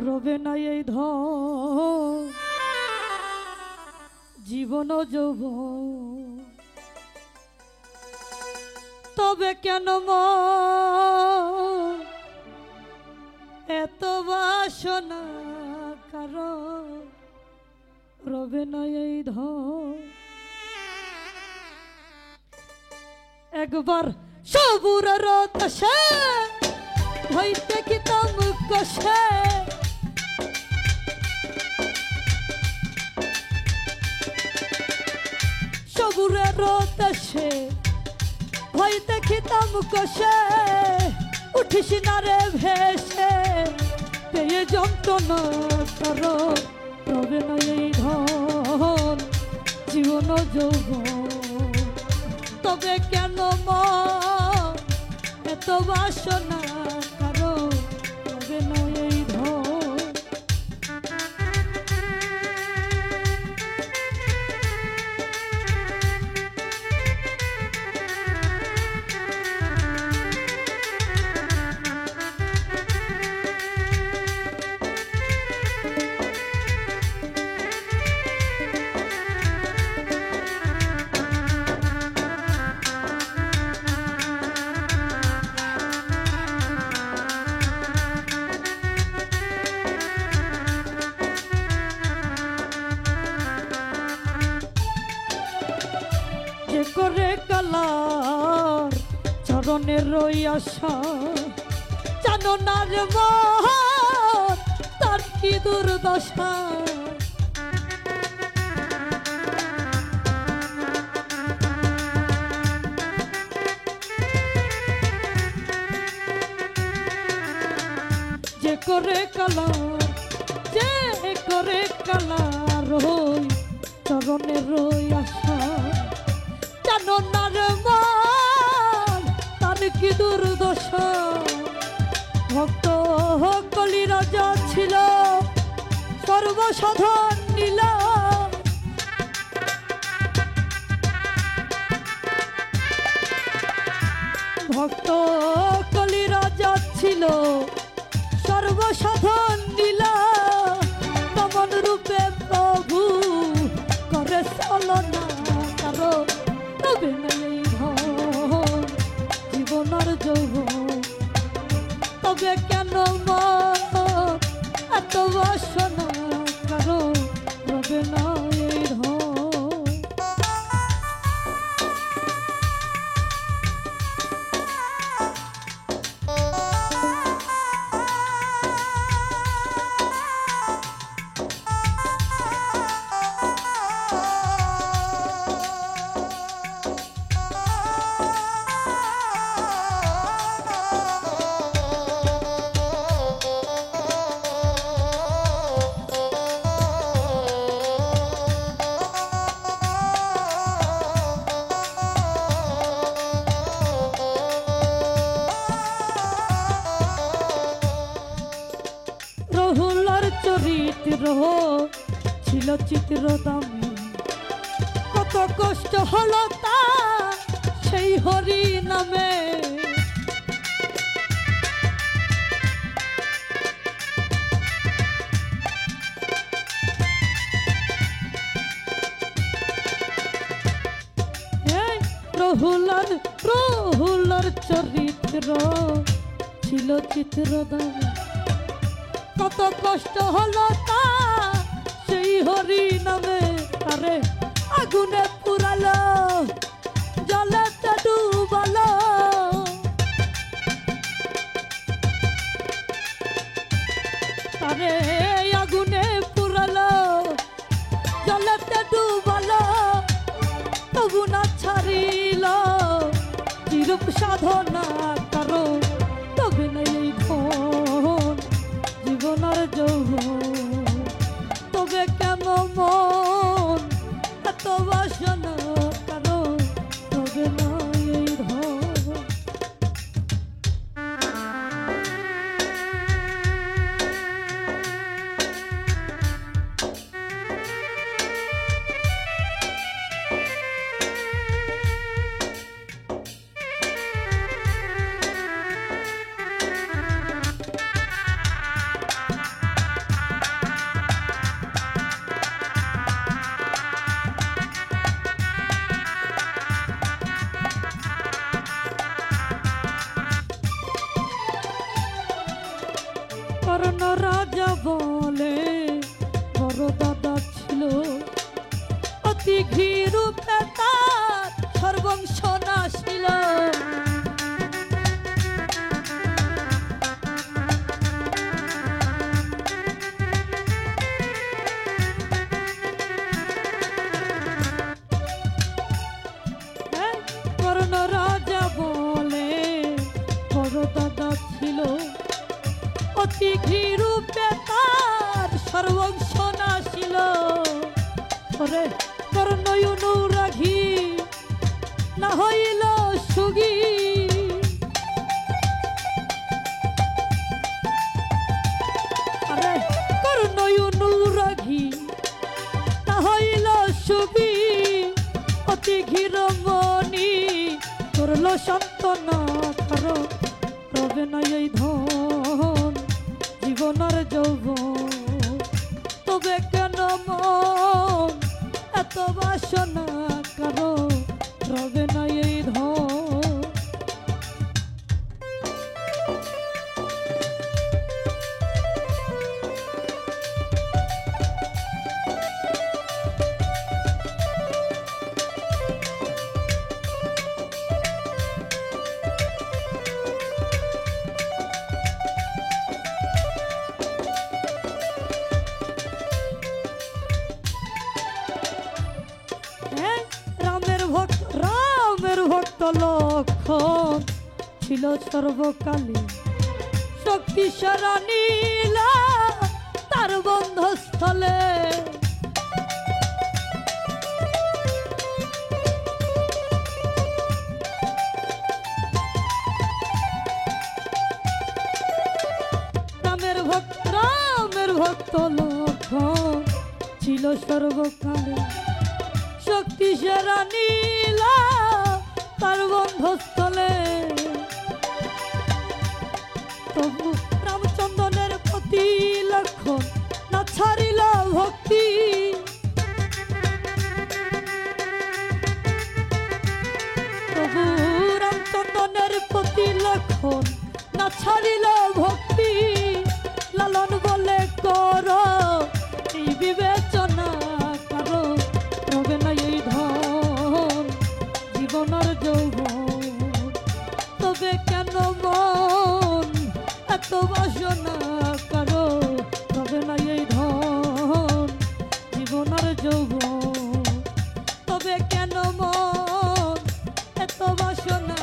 রবে না এই ধন জীবন যৌবন, তবে কেন মন এত বাসনা কারণ রবে না এই ধন। একবার সবুরের দেশে হইতে কিতাম কষে, সবুরের দেশে হইতে খিতাম কষে, উঠিস না রে ভেসে পেয়ে যন্ত্রণা কর রবে না এই ধন জীবন যৌবন, তবে কেন মন এত বাসনা কারণ রবে না এই ধন। করে কালার চরণের রই আশা, জানো না রে মন তার কি দুর্দশা। যে করে কালার, যে করে কালার রই চরণের রই আশা, জানো না রে মন তার কি দুর্দশা। ভক্ত কলি রাজা ছিল সর্বসাধন নীল, ভক্ত কলি রাজা ছিল সর্বসাধন নীল, তমন রূপে প্রভু করে চলনা কারো তবে না এই ধন জীবনের যৌবন, তবে কেন মন এত বাসনা কারো রবে না এই ধন। চরিত্র ছিল চিত্র দামি, কত কষ্ট হলো তা সেই হরি নামে। প্রহুলার চরিত্র ছিল চিত্র দামি, কত কষ্ট হলো তা সেই হরি নামে। তারে আগুনে পুরালো জলেতে ডুবালো, তারে আগুনে পুরালো জলেতে ডুবালো, তবু না ছাড়িল চিরূপ সাধনা কারো তবে না এই ধন জীবনের যৌবন, তবে কেন মন এত বাসনা কারো তবে না এই ধন। কর্ণ রাজা বলে বড় দাদা ছিল অতি ঘৃরূপে তার সর্বংশ নাশিল। কর্ণ রাজা বলে বড় দাদা ছিল অতি ঘৃরূপে তার সর্বংশ নাশিল। ওরে কর্ণ অনুরাগী না হইল সুগী, আরে কর্ণ অনুরাগী না হইল সুগী, অতি ঘৃরমণি করল সান্ত্বনা কারো রবে না এই ধন জীবনের যৌবন। তবে কেন মন এত বাসনা কারো রবে না এই ধন। রামের ভক্ত লক্ষণ ছিল সর্বকালে শক্তি সারা নীলা তার বন্ধস্থলে। রামের ভক্ত লক্ষণ ছিল সর্বকালে শক্তি সেরা নীলা তার বন্ধস্থলে। তবু রামচন্দ্রনের প্রতি লক্ষণ না ছাড়িল ভক্তি। তবু রামচন্দ্রনের প্রতি লক্ষণ না ছাড়িল ভক্তি। লালন বলে কর এই বিবেচনা কারো রবে না এই ধন জীবনের যৌবন। তবে কেন মন এত বাসনা কারো রবে না এই ধন জীবনের যৌবন। তবে কেন মন এত বাসনা